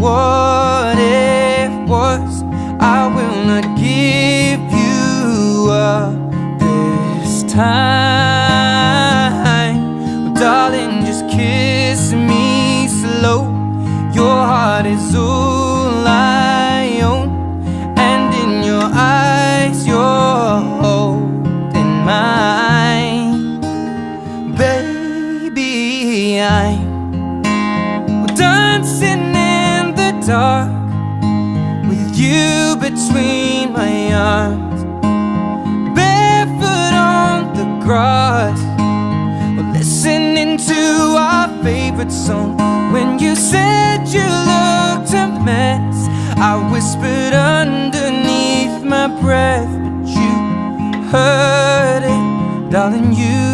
what it was. I will not give you up this time. Oh, darling, just kiss me slow. Your heart is all I own, and in your eyes you're holding mine. Baby, I'm dancing in the dark with you between my arms, barefoot on the grass, we're listening to our favorite song. When you said you looked a mess, I whispered underneath my breath, but you heard it, darling, you